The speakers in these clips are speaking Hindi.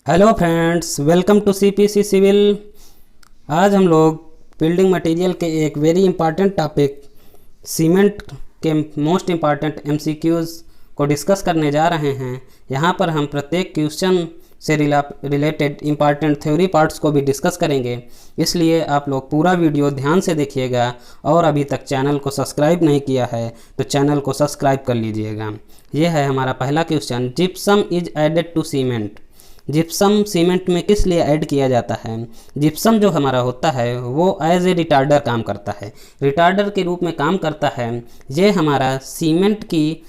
Hello friends, welcome to CPC civil. आज हम लोग बिल्डिंग मटेरियल के एक वेरी इंपॉर्टेंट टॉपिक सीमेंट के मोस्ट इम्पॉर्टेंट एमसीक्यूज़ को डिस्कस करने जा रहे हैं। यहाँ पर हम प्रत्येक क्वेश्चन से रिलेटेड इम्पॉर्टेंट थ्योरी पार्ट्स को भी डिस्कस करेंगे, इसलिए आप लोग पूरा वीडियो ध्यान से देखिएगा। और अभी तक चैनल को सब्सक्राइब नहीं किया है तो चैनल को सब्सक्राइब कर लीजिएगा। यह है हमारा पहला question, gypsum is added to cement. Gypsum cement में किस लिए ऐड किया जाता है? जिप्सम जो हमारा होता है वो एज ए रिटार्डर काम करता है, रिटार्डर के रूप में काम करता है। ये हमारा सीमेंट की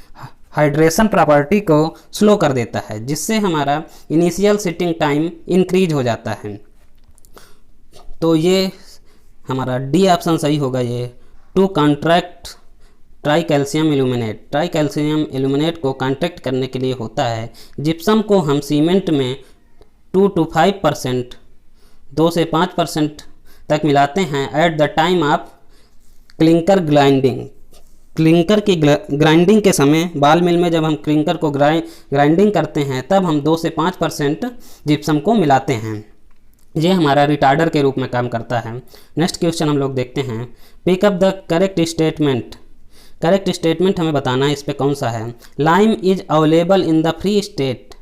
हाइड्रेशन प्रॉपर्टी को स्लो कर देता है, जिससे हमारा इनिशियल सेटिंग टाइम इंक्रीज हो जाता है। तो ये हमारा डी ऑप्शन सही होगा। ये to contract tricalcium aluminate, tricalcium aluminate को कॉन्ट्रैक्ट करने के लिए होता है। जिप्सम को हम सीमेंट में 2 to 5%, 2 से 5% तक मिलाते हैं at the time of clinker grinding. Clinker की ग्राइंडिंग के समय बाल मिल में जब हम क्लिंकर को ग्राइंडिंग करते हैं तब हम 2 से 5% जिप्सम को मिलाते हैं। ये हमारा रिटार्डर के रूप में काम करता है। नेक्स्ट क्वेश्चन हम लोग देखते हैं, pick up the correct statement. Correct statement हमें बताना है इस पे कौन सा है। Lime is available in the free state.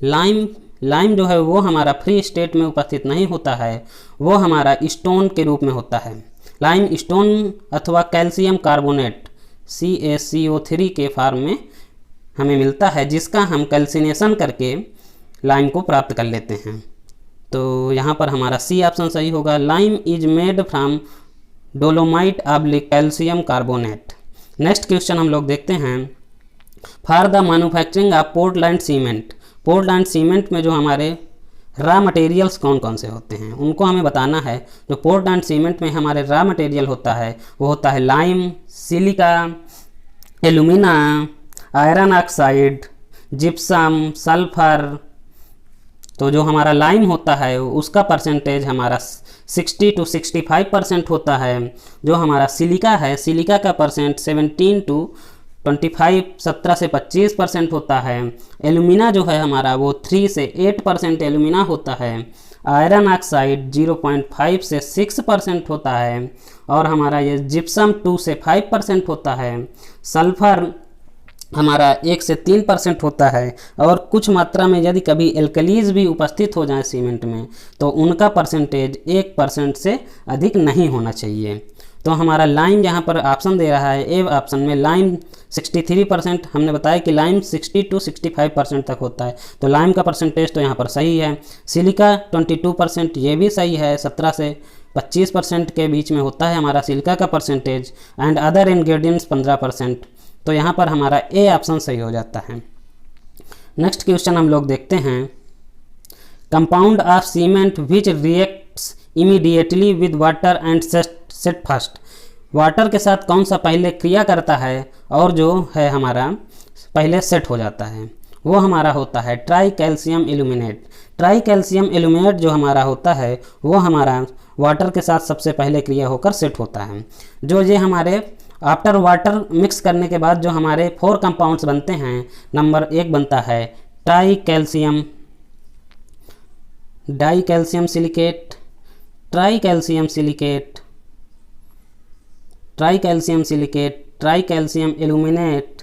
Lime जो है वो हमारा फ्री स्टेट में उपस्थित नहीं होता है, वो हमारा स्टोन के रूप में होता है। लाइम स्टोन अथवा कैल्शियम कार्बोनेट CaCO3 के फॉर्म में हमें मिलता है, जिसका हम कैल्सिनेशन करके लाइम को प्राप्त कर लेते हैं। तो यहाँ पर हमारा सी ऑप्शन सही होगा। Lime is made from dolomite oblique calcium carbonate. Next question हम लोग देखते हैं, for the manufacturing of Portland cement. Portland cement में जो हमारे रॉ मटेरियल्स कौन कौन से होते हैं उनको हमें बताना है। जो पोर्टलैंड सीमेंट में हमारे रॉ मटेरियल होता है वो होता है lime, silica, alumina, iron oxide, gypsum, sulphur. तो जो हमारा लाइम होता है उसका परसेंटेज हमारा 60 to 65% होता है। जो हमारा सिलिका है, सिलिका का परसेंट 17 to 25, 17 से 25% होता है। एल्यूमिना जो है हमारा वो 3 से 8% एल्यूमिना होता है। आयरन ऑक्साइड 0.5 से 6% होता है। और हमारा ये जिप्सम 2 से 5% होता है। सल्फर हमारा 1 से 3% होता है। और कुछ मात्रा में यदि कभी एल्कलीज भी उपस्थित हो जाए सीमेंट में तो उनका परसेंटेज 1% से अधिक नहीं होना चाहिए। तो हमारा लाइम यहाँ पर ऑप्शन दे रहा है, ए ऑप्शन में लाइम 63%। हमने बताया कि लाइम 60 to 65% तक होता है, तो लाइम का परसेंटेज तो यहाँ पर सही है। सिलिका 22%, ये भी सही है। 17 से 25% के बीच में होता है हमारा सिलिका का परसेंटेज। And other ingredients 15%। तो यहाँ पर हमारा ए ऑप्शन सही हो जाता है। नेक्स्ट क्वेश्चन हम लोग देखते हैं, compound of cement which reacts immediately with water and set first. Water के साथ कौन सा पहले क्रिया करता है और जो है हमारा पहले सेट हो जाता है, वो हमारा होता है try calcium aluminate. Tricalcium aluminate जो हमारा होता है वो हमारा वाटर के साथ सबसे पहले क्रिया होकर सेट होता है। जो ये हमारे आफ्टर वाटर मिक्स करने के बाद जो हमारे 4 कंपाउंड्स बनते हैं, नंबर 1 बनता है dicalcium silicate, tricalcium silicate, tricalcium silicate, tricalcium aluminate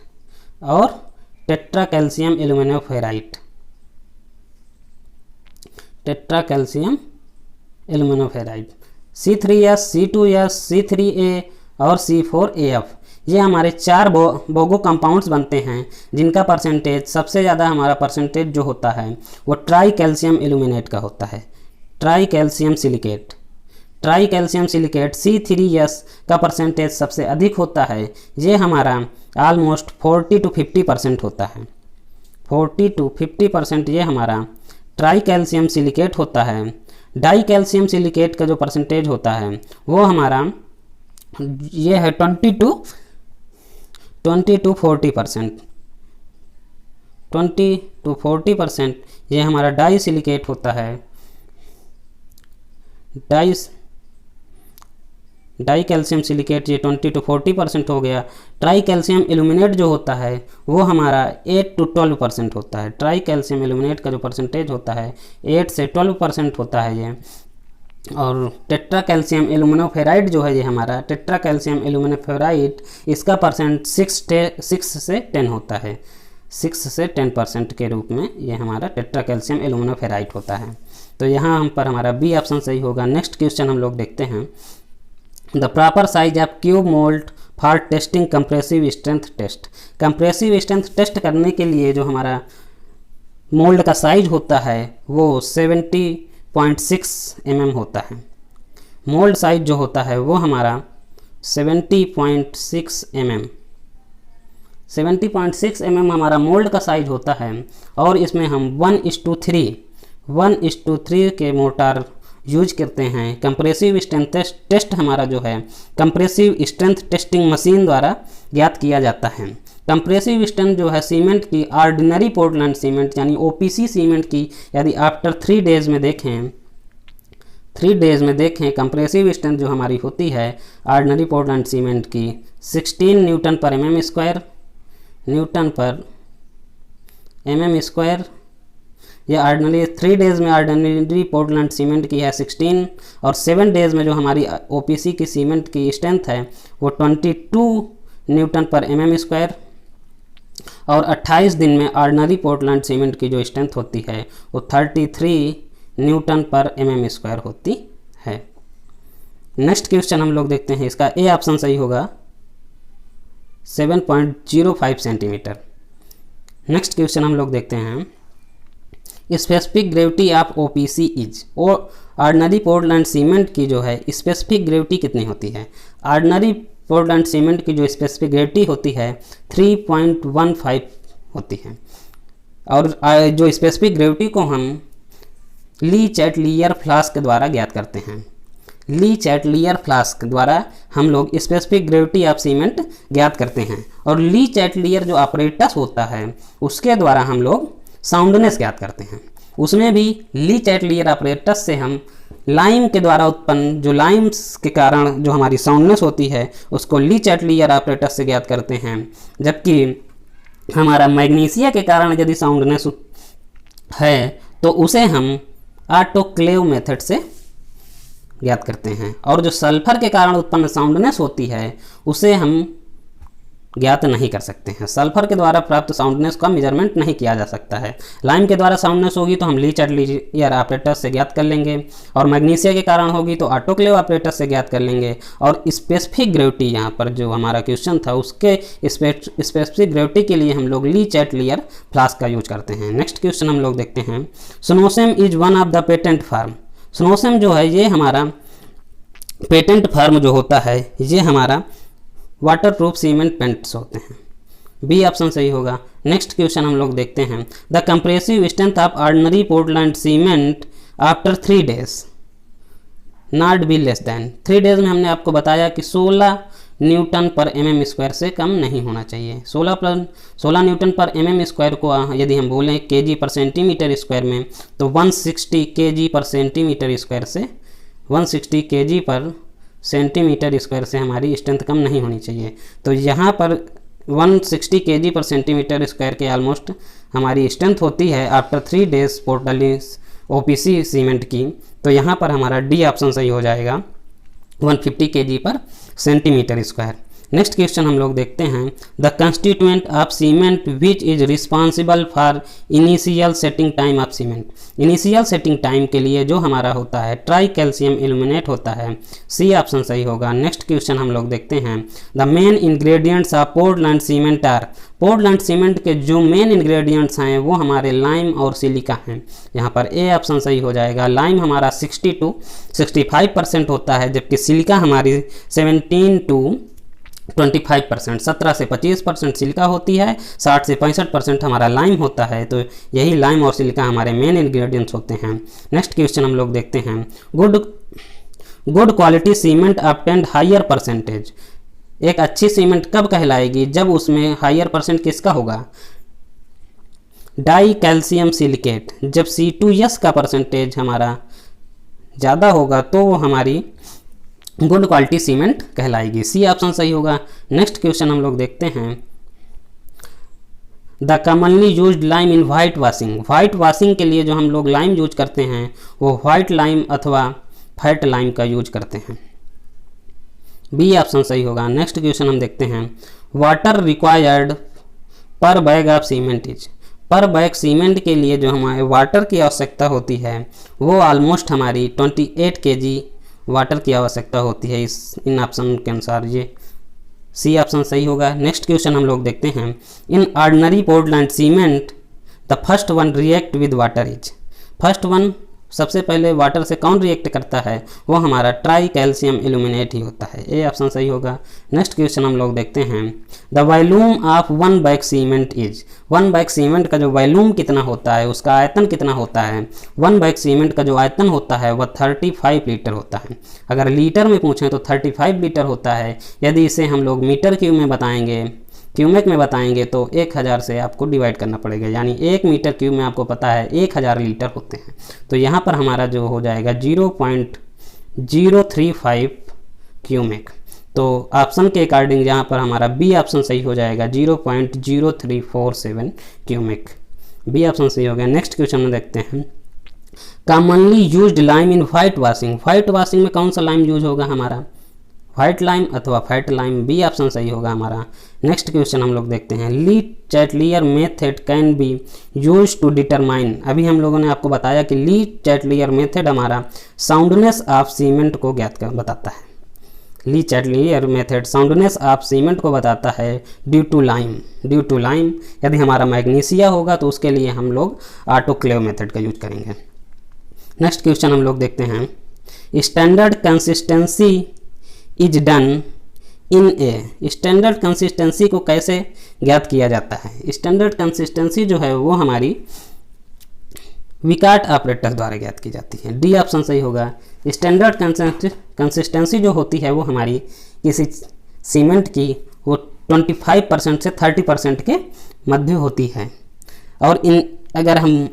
और tetracalcium aluminoferrite. Tetracalcium aluminoferrite. C3S, C2S, C3A और C4AF, ये हमारे 4 बोगो कंपाउंड्स बनते हैं, जिनका परसेंटेज सबसे ज़्यादा हमारा परसेंटेज जो होता है वो ट्राई कैल्शियम एल्यूमिनेट का होता है। Try calcium silicate, tricalcium silicate C3S का परसेंटेज सबसे अधिक होता है। ये हमारा ऑलमोस्ट 40 to 50% होता है। 40 to 50% ये हमारा ट्राई कैल्शियम सिलिकेट होता है। डाई कैल्शियम सिलिकेट का जो परसेंटेज होता है वो हमारा ये है 20 to 40%। 20 to 40% ये हमारा डाई सिलिकेट होता है। डाई कैल्शियम सिलिकेट ये 20 to 40% हो गया। ट्राई कैल्शियम एल्यूमिनेट जो होता है वो हमारा 8 to 12% होता है। ट्राई कैल्शियम एल्यूमिनेट का जो परसेंटेज होता है 8 से 12% होता है ये। और टेट्रा कैल्शियम एल्यूमिनोफेराइड जो है ये हमारा टेट्रा कैल्शियम एल्यूमिनोफेराइड, इसका परसेंट 6 से 10 होता है। 6 से 10% के रूप में ये हमारा टेट्रा कैल्शियम एल्यूमिनोफेराइड होता है। तो यहाँ हम पर हमारा बी ऑप्शन सही होगा। नेक्स्ट क्वेश्चन हम लोग देखते हैं, the proper size of cube mould for testing compressive strength test. Compressive strength test करने के लिए जो हमारा मोल्ड का साइज होता है वो 70.6 mm होता है। मोल्ड साइज जो होता है वो हमारा 70.6 mm 70.6 mm हमारा मोल्ड का साइज होता है। और इसमें हम 1:3 के मोटार यूज करते हैं। कंप्रेसिव स्ट्रेंथ टेस्ट हमारा जो है कंप्रेसिव स्ट्रेंथ टेस्टिंग मशीन द्वारा ज्ञात किया जाता है। कंप्रेसिव स्ट्रेंथ जो है सीमेंट की, ऑर्डिनरी पोर्टलैंड सीमेंट यानी OPC सीमेंट की, यदि आफ्टर 3 डेज में देखें कंप्रेसिव स्ट्रेंथ जो हमारी होती है ऑर्डिनरी पोर्टलैंड सीमेंट की 16 न्यूटन पर mm स्क्वायर। यह ऑर्डिनरी 3 डेज़ में ऑर्डिनरी पोर्टलैंड सीमेंट की है 16, और 7 डेज़ में जो हमारी OPC की सीमेंट की स्ट्रेंथ है वो 22 न्यूटन पर mm स्क्वायर, और 28 दिन में ऑर्डिनरी पोर्टलैंड सीमेंट की जो स्ट्रेंथ होती है वो 33 न्यूटन पर mm स्क्वायर होती है। नेक्स्ट क्वेश्चन हम लोग देखते हैं, इसका ए ऑप्शन सही होगा 7.05 सेंटीमीटर। नेक्स्ट क्वेश्चन हम लोग देखते हैं, specific gravity of OPC is. Ordinary Portland cement की जो है स्पेसिफिक ग्रेविटी कितनी होती है? ऑर्डिनरी पोर्टलैंड सीमेंट की जो स्पेसिफिक ग्रेविटी होती है 3.15 होती है। और जो स्पेसिफिक ग्रेविटी को हम ली चैटलियर फ्लास्क के द्वारा ज्ञात करते हैं। ली चैटलियर फ्लास्क द्वारा हम लोग स्पेसिफिक ग्रेविटी ऑफ सीमेंट ज्ञात करते हैं। और ली चैटलियर जो ऑपरेटस होता है उसके द्वारा हम लोग साउंडनेस ज्ञात करते हैं। उसमें भी ली चैटलियर ऑपरेटस से हम लाइम के द्वारा उत्पन्न जो लाइम्स के कारण जो हमारी साउंडनेस होती है उसको ली चैटलियर ऑपरेटस से ज्ञात करते हैं। जबकि हमारा मैग्नीशिया के कारण यदि साउंडनेस है तो उसे हम ऑटोक्लेव मेथड से ज्ञात करते हैं। और जो सल्फर के कारण उत्पन्न साउंडनेस होती है उसे हम ज्ञात नहीं कर सकते हैं। सल्फर के द्वारा प्राप्त साउंडनेस का मेजरमेंट नहीं किया जा सकता है। लाइम के द्वारा साउंडनेस होगी तो हम ली चैटलियर ऑपरेटस से ज्ञात कर लेंगे, और मैग्नीशिया के कारण होगी तो ऑटोक्लेव ऑपरेटस से ज्ञात कर लेंगे। और स्पेसिफिक ग्रेविटी यहाँ पर जो हमारा क्वेश्चन था उसके स्पेसिफिक ग्रेविटी के लिए हम लोग ली चैटलियर फ्लास्क का यूज करते हैं। नेक्स्ट क्वेश्चन हम लोग देखते हैं, Snowcem is one of the patent form. Snowcem जो है ये हमारा पेटेंट फार्म जो होता है ये हमारा वाटर प्रूफ सीमेंट पेंट्स होते हैं। बी ऑप्शन सही होगा। नेक्स्ट क्वेश्चन हम लोग देखते हैं, the compressive strength of ordinary Portland cement after 3 days not be less than. 3 days में हमने आपको बताया कि 16 न्यूटन पर mm स्क्वायर से कम नहीं होना चाहिए। 16 न्यूटन पर mm स्क्वायर को यदि हम बोलें kg पर सेंटीमीटर स्क्वायर में तो 160 kg पर सेंटीमीटर स्क्वायर से 160 kg पर सेंटीमीटर स्क्वायर से हमारी स्ट्रेंथ कम नहीं होनी चाहिए। तो यहाँ पर 160 kg पर सेंटीमीटर स्क्वायर के ऑलमोस्ट हमारी स्ट्रेंथ होती है after 3 days Portland OPC cement की। तो यहाँ पर हमारा डी ऑप्शन सही हो जाएगा 150 kg पर सेंटीमीटर स्क्वायर। नेक्स्ट क्वेश्चन हम लोग देखते हैं, the constituent of cement which is responsible for initial setting time of cement. Initial setting time के लिए जो हमारा होता है ट्राई कैल्शियम एल्यूमिनेट होता है। सी ऑप्शन सही होगा। नेक्स्ट क्वेश्चन हम लोग देखते हैं, the main ingredients of Portland cement are. Portland cement के जो मेन इंग्रेडिएंट्स हैं वो हमारे लाइम और सिलिका हैं। यहाँ पर ए ऑप्शन सही हो जाएगा। लाइम हमारा 60 to 65% होता है, जबकि सिलिका हमारी 17 to 25%, 17 से 25% सिलिका होती है, 60 से 65% हमारा लाइम होता है। तो यही लाइम और सिलिका हमारे मेन इंग्रेडिएंट्स होते हैं। नेक्स्ट क्वेश्चन हम लोग देखते हैं, good quality cement obtained higher percentage. एक अच्छी सीमेंट कब कहलाएगी? जब उसमें हायर परसेंट किसका होगा? Die calcium silicate. जब C2S का परसेंटेज हमारा ज़्यादा होगा तो वो हमारी गुड क्वालिटी सीमेंट कहलाएगी। सी ऑप्शन सही होगा। नेक्स्ट क्वेश्चन हम लोग देखते हैं, the commonly used lime in white washing. White washing के लिए जो हम लोग लाइम यूज करते हैं वो वाइट लाइम अथवा फैट लाइम का यूज करते हैं। बी ऑप्शन सही होगा। नेक्स्ट क्वेश्चन हम देखते हैं, वाटर रिक्वायर्ड पर बैग ऑफ सीमेंट इज। पर बैग सीमेंट के लिए जो हमारे वाटर की आवश्यकता होती है वो ऑलमोस्ट हमारी 28 kg वाटर की आवश्यकता होती है इन ऑप्शन के अनुसार। ये सी ऑप्शन सही होगा। नेक्स्ट क्वेश्चन हम लोग देखते हैं, in ordinary Portland cement the first one react with water is. First one सबसे पहले वाटर से कौन रिएक्ट करता है, वो हमारा ट्राई कैल्शियम एल्यूमिनेट ही होता है। ए ऑप्शन सही होगा। नेक्स्ट क्वेश्चन हम लोग देखते हैं, the volume of one bag cement is. One bag cement का जो वॉल्यूम कितना होता है, उसका आयतन कितना होता है। वन बैग सीमेंट का जो आयतन होता है वह 35 लीटर होता है। अगर लीटर में पूछें तो 35 लीटर होता है। यदि इसे हम लोग मीटर क्यूब में बताएंगे, क्यूमेक में बताएंगे तो 1000 से आपको डिवाइड करना पड़ेगा, यानी 1 मीटर क्यूब में आपको पता है 1000 लीटर होते हैं। तो यहाँ पर हमारा जो हो जाएगा 0.035 क्यूमेक। तो ऑप्शन के अकॉर्डिंग यहाँ पर हमारा बी ऑप्शन सही हो जाएगा, 0.0347 क्यूमेक। बी ऑप्शन सही हो गया। नेक्स्ट क्वेश्चन में देखते हैं, commonly used lime in white washing. White washing में कौन सा लाइम यूज होगा हमारा, वाइट लाइम अथवा फैट लाइम। बी ऑप्शन सही होगा हमारा। नेक्स्ट क्वेश्चन हम लोग देखते हैं, Le Chatelier method can be use to determine. अभी हम लोगों ने आपको बताया कि ली चैटलियर मेथड हमारा साउंडनेस ऑफ सीमेंट को ज्ञात कर बताता है। Le Chatelier method soundness of cement को बताता है due to lime. Due to lime यदि हमारा मैग्नीशिया होगा तो उसके लिए हम लोग ऑटोक्लेव मेथड का यूज करेंगे। नेक्स्ट क्वेश्चन हम लोग देखते हैं, standard consistency is done in a. Standard consistency को कैसे ज्ञात किया जाता है। स्टैंडर्ड कंसिस्टेंसी जो है वो हमारी विकार्ट ऑपरेटर द्वारा ज्ञात की जाती है। डी ऑप्शन सही होगा। स्टैंडर्ड कंसिस्टेंसी जो होती है वो हमारी किसी सीमेंट की वो 25% से 30% के मध्य होती है। और इन अगर हम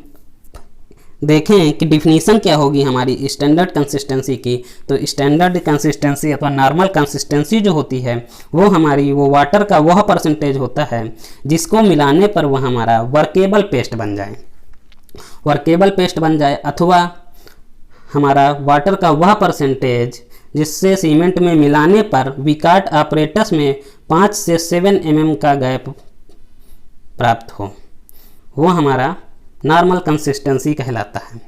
देखें कि डिफिनीशन क्या होगी हमारी स्टैंडर्ड कंसिस्टेंसी की, तो स्टैंडर्ड कंसिस्टेंसी अथवा नॉर्मल कंसिस्टेंसी जो होती है वो हमारी वो वाटर का वह परसेंटेज होता है जिसको मिलाने पर वह हमारा वर्केबल पेस्ट बन जाए। वर्केबल पेस्ट बन जाए अथवा हमारा वाटर का वह परसेंटेज जिससे सीमेंट में मिलाने पर विकार्ट ऑपरेटस में 5 से 7 mm का गैप प्राप्त हो, वो हमारा नॉर्मल कंसिस्टेंसी कहलाता है।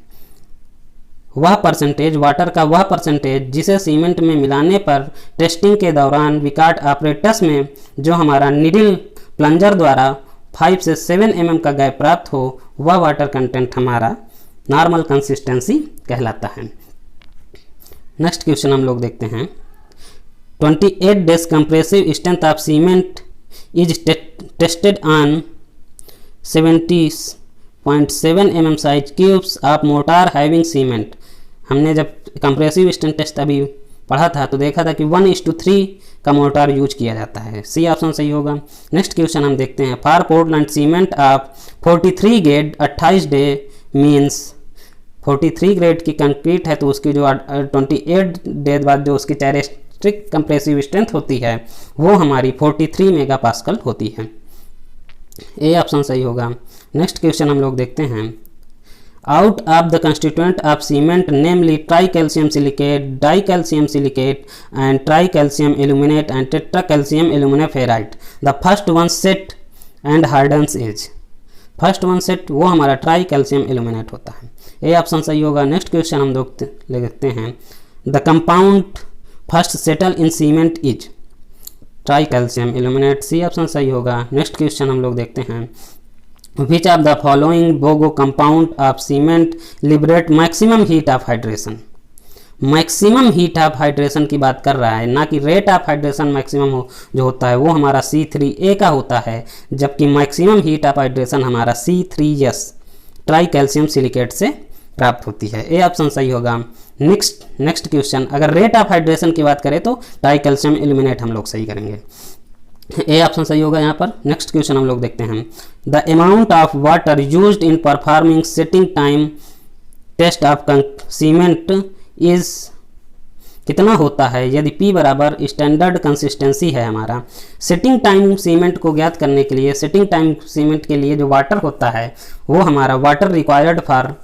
वह परसेंटेज, वाटर का वह परसेंटेज जिसे सीमेंट में मिलाने पर टेस्टिंग के दौरान विकार्ट ऑपरेटस में जो हमारा निडल प्लंजर द्वारा 5 से 7 mm का गैप प्राप्त हो, वह वाटर कंटेंट हमारा नॉर्मल कंसिस्टेंसी कहलाता है। नेक्स्ट क्वेश्चन हम लोग देखते हैं, 28 days compressive strength of cement is tested on 70.7 mm size cubes of motor having cement. हमने जब कंप्रेसिव स्ट्रेंथ टेस्ट अभी पढ़ा था तो देखा था कि 1:3 का मोटार यूज किया जाता है। सी ऑप्शन सही होगा। नेक्स्ट क्वेश्चन हम देखते हैं, for Portland cement of 43 grade 28 day means 43 grade की कंक्रीट है तो उसकी जो 28 डे बाद जो उसकी चायरेस्टिक कंप्रेसिव स्ट्रेंथ होती है वो हमारी 43 मेगापास्कल होती है। ए ऑप्शन सही होगा। नेक्स्ट क्वेश्चन हम लोग देखते हैं, out of the constituent of cement namely tricalcium silicate, dicalcium silicate and tricalcium aluminate and tetracalcium aluminoferrite the first one set and hardens is. First one set वो हमारा ट्राई कैल्शियम एल्यूमिनेट होता है। ए ऑप्शन सही होगा। नेक्स्ट क्वेश्चन हम लोग देखते हैं, the compound first settle in cement is tricalcium aluminate. C option सही होगा। नेक्स्ट क्वेश्चन हम लोग देखते हैं, which of the following Bogue compound of cement liberate maximum heat of hydration. Maximum heat of hydration की बात कर रहा है, ना कि रेट ऑफ हाइड्रेशन मैक्सिमम हो जो होता है वो हमारा C3A का होता है, जबकि मैक्सिमम हीट ऑफ हाइड्रेशन हमारा C3S ट्राई कैल्शियम सिलिकेट से प्राप्त होती है। ए ऑप्शन सही होगा। नेक्स्ट क्वेश्चन, अगर रेट ऑफ हाइड्रेशन की बात करें तो ट्राई कैल्शियम एल्यूमिनेट हम लोग सही करेंगे। ए ऑप्शन सही होगा यहाँ पर। नेक्स्ट क्वेश्चन हम लोग देखते हैं, the amount of water used in performing setting time test of cement is कितना होता है यदि P बराबर स्टैंडर्ड कंसिस्टेंसी है हमारा। सेटिंग टाइम सीमेंट को ज्ञात करने के लिए, सेटिंग टाइम सीमेंट के लिए जो वाटर होता है वो हमारा वाटर रिक्वायर्ड फॉर,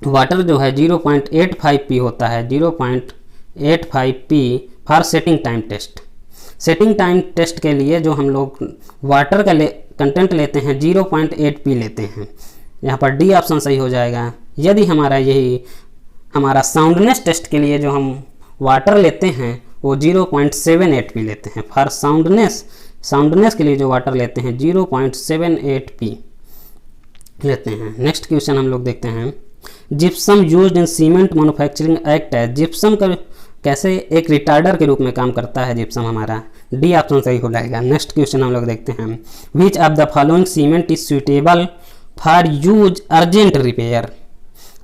वाटर जो है 0.85 P होता है, 0.85 P for setting time test. Setting time test के लिए जो हम लोग वाटर का कंटेंट लेते हैं 0.8 P लेते हैं, यहाँ पर डी ऑप्शन सही हो जाएगा। यदि हमारा यही हमारा साउंडनेस टेस्ट के लिए जो हम वाटर लेते हैं वो 0.78 P लेते हैं। फॉर साउंडनेस के लिए जो वाटर लेते हैं 0.78 P लेते हैं। नेक्स्ट क्वेश्चन हम लोग देखते हैं, gypsum used in cement manufacturing act है। जिप्सम का कैसे एक रिटार्डर के रूप में काम करता है जिप्सम हमारा, डी ऑप्शन सही हो जाएगा। नेक्स्ट क्वेश्चन हम लोग देखते हैं, which of the following cement is suitable for use urgent repair.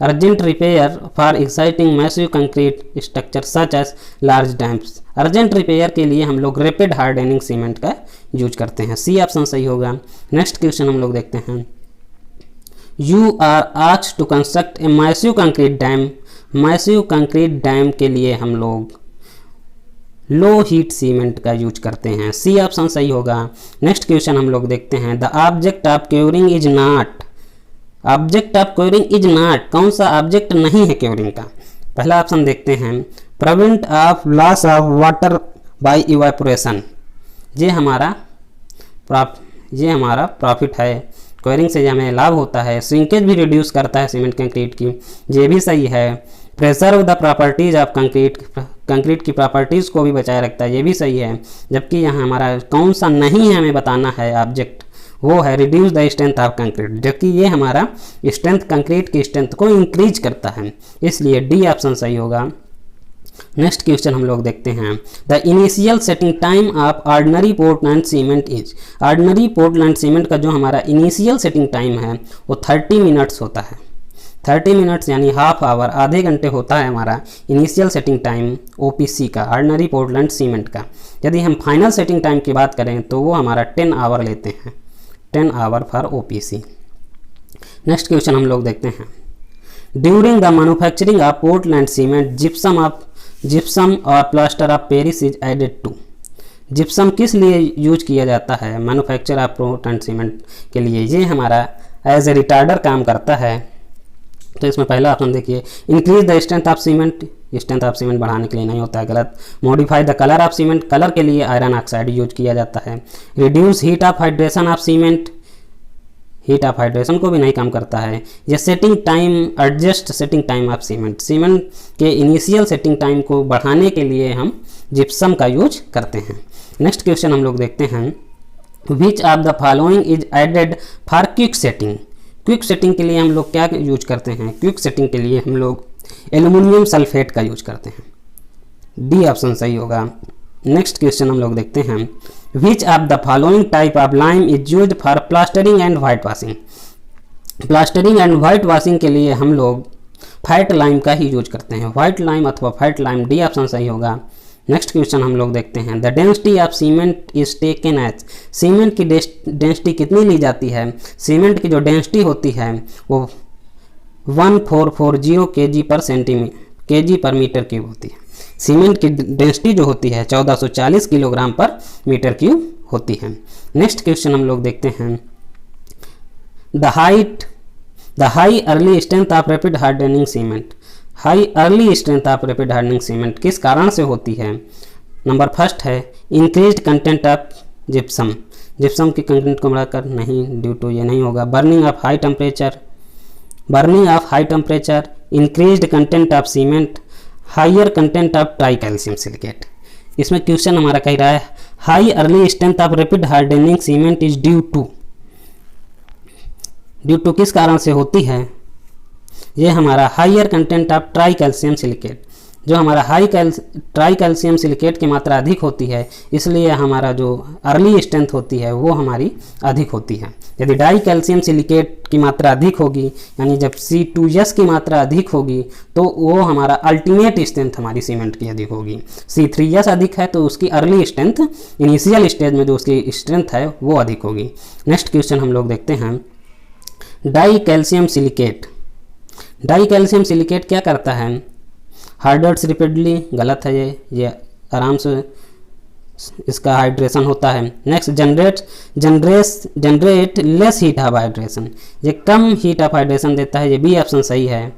Urgent repair for exciting massive concrete structure such as large dams. अर्जेंट रिपेयर के लिए हम लोग रैपिड हार्डनिंग सीमेंट का यूज करते हैं, सी ऑप्शन सही होगा। नेक्स्ट क्वेश्चन हम लोग देखते हैं, you are asked to construct a massive concrete dam. Massive concrete dam के लिए हम लोग लो हीट सीमेंट का यूज करते हैं, सी ऑप्शन सही होगा। नेक्स्ट क्वेश्चन हम लोग देखते हैं, the object of curing is not. Object of curing is not, कौन सा ऑब्जेक्ट नहीं है क्योरिंग का। पहला ऑप्शन देखते हैं, prevent of loss of water bye evaporation. ये हमारा प्रॉफिट है, क्योरिंग से हमें लाभ होता है। श्रिंकेज भी रिड्यूस करता है सीमेंट कंक्रीट की, ये भी सही है। Preserve the properties of concrete, concrete की प्रॉपर्टीज़ को भी बचाए रखता है, ये भी सही है। जबकि यहाँ हमारा कौन सा नहीं है हमें बताना है ऑब्जेक्ट, वो है reduce the strength of concrete, जबकि ये हमारा स्ट्रेंथ कंक्रीट की स्ट्रेंथ को इंक्रीज करता है, इसलिए डी ऑप्शन सही होगा। नेक्स्ट क्वेश्चन हम लोग देखते हैं, the initial setting time of ordinary Portland cement is. Ordinary Portland cement का जो हमारा इनिशियल सेटिंग टाइम है वो 30 मिनट्स होता है। 30 मिनट्स यानी हाफ आवर, आधे घंटे होता है हमारा इनिशियल सेटिंग टाइम ओपीसी का, ऑर्डिनरी पोर्टलैंड सीमेंट का। यदि हम फाइनल सेटिंग टाइम की बात करें तो वो हमारा 10 आवर लेते हैं, 10 hour for OPC. Next question हम लोग देखते हैं, during the manufacturing of Portland cement gypsum और plaster of Paris is added to. Gypsum किस लिए यूज किया जाता है मैन्युफैक्चर ऑफ पोर्टलैंड सीमेंट के लिए, ये हमारा एज ए रिटार्डर काम करता है। तो इसमें पहला ऑप्शन देखिए, increase the strength of cement, strength of cement बढ़ाने के लिए नहीं होता है, गलत। Modify the colour of cement, colour के लिए आयरन ऑक्साइड यूज किया जाता है। Reduce heat of hydration of cement, heat of hydration को भी नहीं कम करता है। ये setting time, adjust setting time of cement, cement के इनिशियल सेटिंग टाइम को बढ़ाने के लिए हम जिप्सम का यूज करते हैं। नेक्स्ट क्वेश्चन हम लोग देखते हैं, which of the following is added for quick setting. Quick setting के लिए हम लोग क्या यूज करते हैं, क्विक सेटिंग के लिए हम लोग एल्युमिनियम सल्फेट का यूज करते हैं, डी ऑप्शन सही होगा। नेक्स्ट क्वेश्चन हम लोग देखते हैं, which of the following type of lime is used for plastering and white washing. Plastering and white washing के लिए हम लोग फाइट लाइम का ही यूज करते हैं, व्हाइट लाइम अथवा फाइट लाइम, डी ऑप्शन सही होगा। नेक्स्ट क्वेश्चन हम लोग देखते हैं, the density of cement is taken as. सीमेंट की डेंसिटी कितनी ली जाती है, सीमेंट की जो डेंसिटी होती है वो 1440 kg पर मीटर क्यूब होती है। सीमेंट की डेंसिटी जो होती है 1440 किलोग्राम पर मीटर क्यूब होती है। नेक्स्ट क्वेश्चन हम लोग देखते हैं, the high early strength of rapid hardening cement. High early strength of rapid hardening cement किस कारण से होती है। नंबर फर्स्ट है increased content of gypsum, gypsum के कंटेंट को बढ़ाकर, नहीं, ड्यू टू ये नहीं होगा। Burning of high temperature, increased content of cement, higher content of try calcium silicate. इसमें क्वेश्चन हमारा कह रहा है high early strength of rapid hardening cement is due to किस कारण से होती है, ये हमारा higher content of try calcium silicate. जो हमारा ट्राई कैल्शियम सिलिकेट की मात्रा अधिक होती है, इसलिए हमारा जो अर्ली स्ट्रेंथ होती है वो हमारी अधिक होती है। यदि डाई कैल्शियम सिलिकेट की मात्रा अधिक होगी, यानी जब C2S की मात्रा अधिक होगी तो वो हमारा अल्टीमेट स्ट्रेंथ हमारी सीमेंट की अधिक होगी। C3S अधिक है तो उसकी अर्ली स्ट्रेंथ, इनिशियल स्टेज में जो उसकी स्ट्रेंथ है वो अधिक होगी। नेक्स्ट क्वेश्चन हम लोग देखते हैं, die calcium silicate. Dicalcium silicate क्या करता है, हाइड्रेट्स रिपीटली, गलत है ये आराम से इसका हाइड्रेशन होता है। Next generate less heat of hydration, ये कम हीट ऑफ हाइड्रेशन देता है, ये बी ऑप्शन सही है।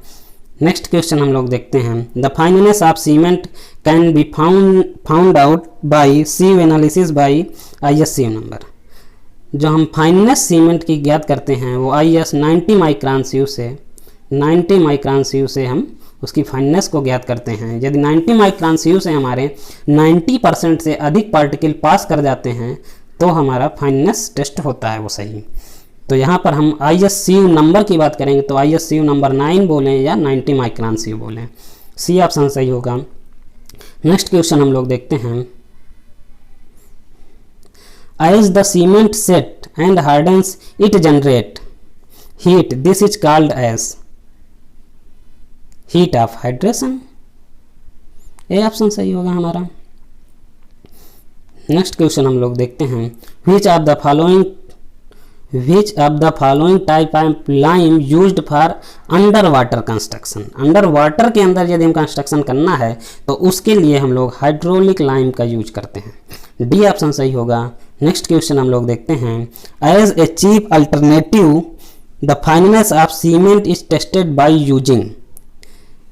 नेक्स्ट क्वेश्चन हम लोग देखते हैं, the fineness of cement can be found out by sieve analysis by IS number. जो हम फाइननेस सीमेंट की ज्ञात करते हैं वो IS 90 माइक्रोन सीव से 90 माइक्रोन सीव से हम उसकी फाइननेस को ज्ञात करते हैं। यदि 90 माइक्रोन सीव से हमारे 90% से अधिक पार्टिकल पास कर जाते हैं तो हमारा फाइननेस टेस्ट होता है वो सही। तो यहाँ पर हम IS नंबर की बात करेंगे तो IS नंबर 9 बोलें या 90 माइक्रोन सीव बोलें, सी ऑप्शन सही होगा। नेक्स्ट क्वेश्चन हम लोग देखते हैं, as the cement set and hardens it generate heat, this is called as heat of hydration, A option सही होगा हमारा। नेक्स्ट क्वेश्चन हम लोग देखते हैं, which of the following type of lime used for underwater construction, under water के अंदर यदि हम कंस्ट्रक्शन करना है तो उसके लिए हम लोग हाइड्रोलिक लाइम का यूज करते हैं, डी ऑप्शन सही होगा। नेक्स्ट क्वेश्चन हम लोग देखते हैं, as a cheap alternative the fineness of cement is tested by using,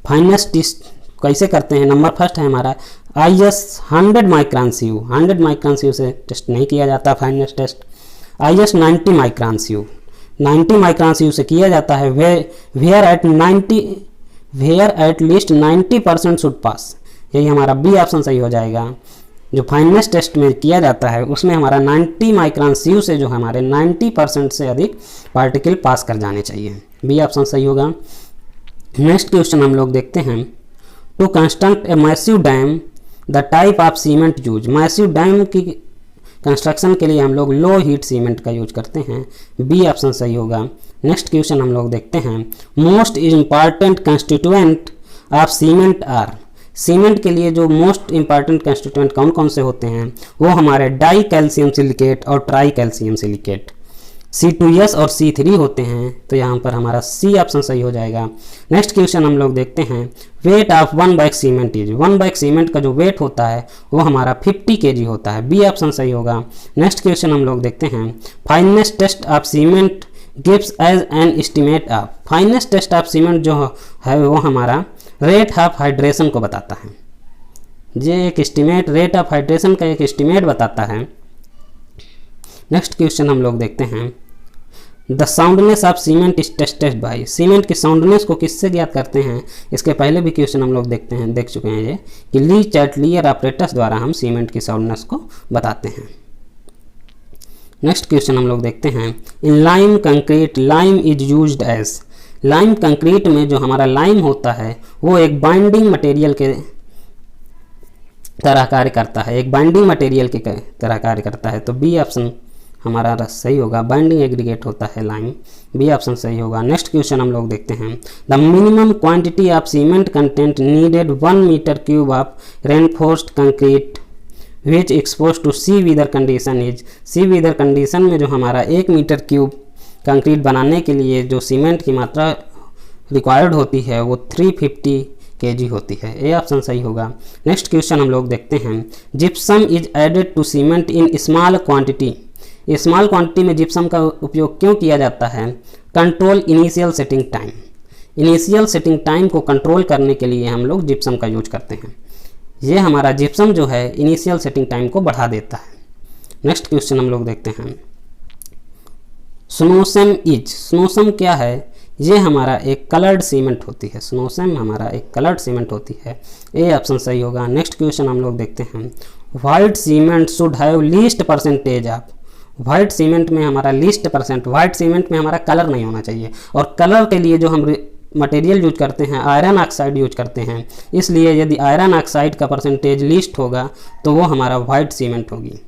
fineness test कैसे करते हैं, नंबर फर्स्ट है हमारा IS 100 micron sieve, 100 micron sieve से टेस्ट नहीं किया जाता fineness test. IS 90 micron sieve, 90 micron sieve से किया जाता है, where at least 90% should pass, यही हमारा बी ऑप्शन सही हो जाएगा। जो फाइननेस टेस्ट में किया जाता है उसमें हमारा 90 माइक्रोन सीव से जो हमारे 90% से अधिक पार्टिकल पास कर जाने चाहिए, बी ऑप्शन सही होगा। नेक्स्ट क्वेश्चन हम लोग देखते हैं, to construct a massive dam the type of cement use, massive dam की कंस्ट्रक्शन के लिए हम लोग लो हीट सीमेंट का यूज करते हैं, बी ऑप्शन सही होगा। नेक्स्ट क्वेश्चन हम लोग देखते हैं, most important constituent of cement are, cement के लिए जो मोस्ट इंपॉर्टेंट कंस्टिट्यूएंट कौन कौन से होते हैं वो हमारे डाई कैल्शियम सिलिकेट और ट्राई कैल्शियम सिलिकेट, C2S और C3 होते हैं, तो यहाँ पर हमारा सी ऑप्शन सही हो जाएगा। नेक्स्ट क्वेश्चन हम लोग देखते हैं, weight of 1 bag cement is, 1 bag cement का जो वेट होता है वो हमारा 50 kg होता है, बी ऑप्शन सही होगा। नेक्स्ट क्वेश्चन हम लोग देखते हैं, fineness test of cement gives as an estimate of, fineness test of cement जो है वो हमारा रेट ऑफ हाइड्रेशन को बताता है, ये एक एस्टिमेट रेट ऑफ हाइड्रेशन का एक एस्टिमेट बताता है। नेक्स्ट क्वेश्चन हम लोग देखते हैं, the soundness of cement is tested bye, cement की साउंडनेस को किससे ज्ञात करते हैं, इसके पहले भी क्वेश्चन हम लोग देख चुके हैं ये कि ली चैटलियर ऑपरेटर्स द्वारा हम सीमेंट की साउंडनेस को बताते हैं। नेक्स्ट क्वेश्चन हम लोग देखते हैं, in lime concrete lime is used as, lime concrete में जो हमारा लाइम होता है वो एक बाइंडिंग मटेरियल के तरह कार्य करता है, एक बाइंडिंग मटेरियल की तरह कार्य करता है, तो बी ऑप्शन हमारा सही होगा, बाइंडिंग एग्रीगेट होता है लाइम, बी ऑप्शन सही होगा। नेक्स्ट क्वेश्चन हम लोग देखते हैं, the minimum quantity of cement content needed 1 metre cube of reinforced concrete which expose to sea weather condition is, sea weather condition में जो हमारा 1 मीटर क्यूब कंक्रीट बनाने के लिए जो सीमेंट की मात्रा रिक्वायर्ड होती है वो 350 kg होती है, ए ऑप्शन सही होगा। नेक्स्ट क्वेश्चन हम लोग देखते हैं, gypsum is added to cement in small quantity, small quantity में जिप्सम का उपयोग क्यों किया जाता है, control initial setting time, initial setting time को कंट्रोल करने के लिए हम लोग जिप्सम का यूज करते हैं, ये हमारा जिप्सम जो है इनिशियल सेटिंग टाइम को बढ़ा देता है। नेक्स्ट क्वेश्चन हम लोग देखते हैं, स्नोसम इज, स्नोसम क्या है, ये हमारा एक कलर्ड सीमेंट होती है, स्नोसम हमारा एक कलर्ड सीमेंट होती है, ए ऑप्शन सही होगा। नेक्स्ट क्वेश्चन हम लोग देखते हैं, white cement should have least percentage of, white cement में हमारा लीस्ट परसेंट, वाइट सीमेंट में हमारा कलर नहीं होना चाहिए, और कलर के लिए जो हम मटेरियल यूज करते हैं आयरन ऑक्साइड यूज करते हैं, इसलिए यदि आयरन ऑक्साइड का परसेंटेज लीस्ट होगा तो वो हमारा वाइट सीमेंट होगी,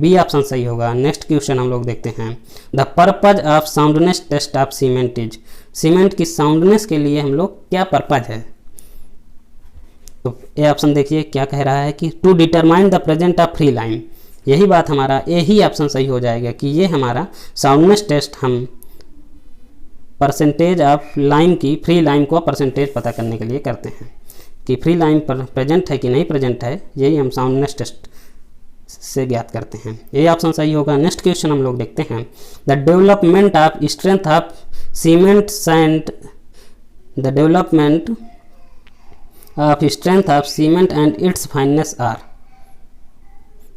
बी ऑप्शन सही होगा। नेक्स्ट क्वेश्चन हम लोग देखते हैं, the purpose of soundness test of cement is, cement की साउंडनेस के लिए हम लोग क्या पर्पज है, तो ए ऑप्शन देखिए क्या कह रहा है कि to determine the present of free lime, यही बात हमारा ए ही ऑप्शन सही हो जाएगा कि ये हमारा साउंडनेस टेस्ट हम परसेंटेज ऑफ लाइम की, फ्री लाइम को परसेंटेज पता करने के लिए करते हैं। कि फ्री लाइम पर प्रेजेंट है कि नहीं प्रेजेंट है, यही हम साउंडनेस टेस्ट से ज्ञात करते हैं। ये ऑप्शन सही होगा। नेक्स्ट क्वेश्चन हम लोग देखते हैं, the development of strength of cement sand, the development of strength of cement and its fineness are,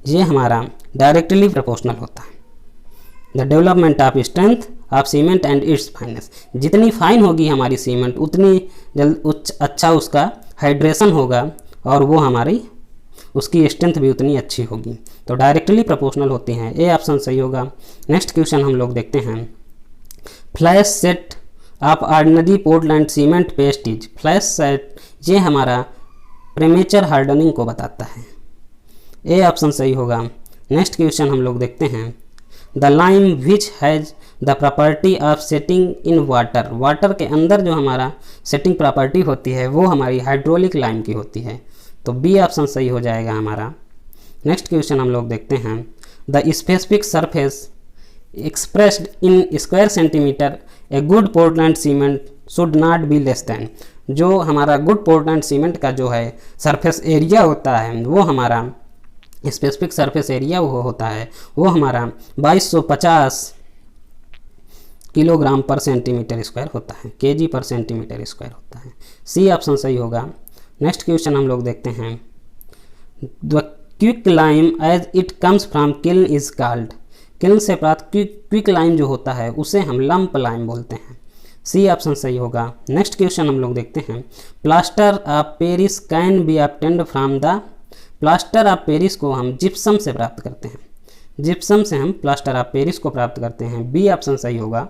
ये हमारा डायरेक्टली प्रोपोर्शनल होता है। The development of strength of cement and its fineness, जितनी फाइन होगी हमारी सीमेंट उतनी अच्छा उसका हाइड्रेशन होगा और वो हमारी उसकी स्ट्रेंथ भी उतनी अच्छी होगी, तो डायरेक्टली प्रोपोर्शनल होते हैं। ए ऑप्शन सही होगा। नेक्स्ट क्वेश्चन हम लोग देखते हैं, flash set of ordinary Portland cement paste is, flash set ये हमारा प्रीमेचर हार्डनिंग को बताता है। ए ऑप्शन सही होगा। नेक्स्ट क्वेश्चन हम लोग देखते हैं, the lime which has the property of setting in water, water के अंदर जो हमारा सेटिंग प्रॉपर्टी होती है वो हमारी हाइड्रोलिक लाइम की होती है, तो बी ऑप्शन सही हो जाएगा हमारा। नेक्स्ट क्वेश्चन हम लोग देखते हैं, the specific surface expressed in square centimetre a good Portland cement should not be less than, जो हमारा गुड पोर्टलैंड सीमेंट का जो है सरफेस एरिया होता है वो हमारा स्पेसिफिक सरफेस एरिया वो होता है वो हमारा 2250 किलोग्राम पर सेंटीमीटर स्क्वायर होता है, केजी पर सेंटीमीटर स्क्वायर होता है। सी ऑप्शन सही होगा। नेक्स्ट क्वेश्चन हम लोग देखते हैं, the quick lime as it comes from kiln is called, kiln से प्राप्त क्विक लाइम जो होता है उसे हम लंप लाइम बोलते हैं। सी ऑप्शन सही होगा। नेक्स्ट क्वेश्चन हम लोग देखते हैं, plaster of Paris can be obtained from the, plaster of Paris को हम जिप्सम से प्राप्त करते हैं, जिप्सम से हम प्लास्टर ऑफ पेरिस को प्राप्त करते हैं। बी ऑप्शन सही होगा।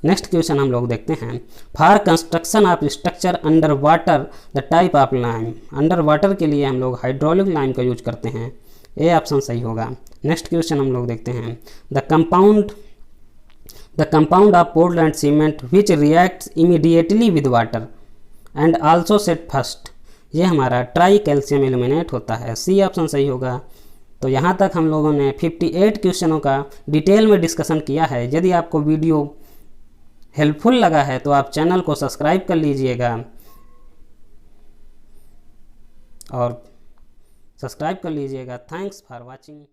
नेक्स्ट क्वेश्चन हम लोग देखते हैं, for construction of structure under water the type of lime, under water के लिए हम लोग हाइड्रोलिक लाइम का यूज करते हैं। ए ऑप्शन सही होगा। नेक्स्ट क्वेश्चन हम लोग देखते हैं, the compound of Portland cement which reacts immediately with water and also set first, ये हमारा ट्राई कैल्शियम एल्यूमिनेट होता है। सी ऑप्शन सही होगा। तो यहाँ तक हम लोगों ने 58 क्वेश्चनों का डिटेल में डिस्कशन किया है। यदि आपको वीडियो हेल्पफुल लगा है तो आप चैनल को सब्सक्राइब कर लीजिएगा और सब्सक्राइब कर लीजिएगा। Thanks for watching.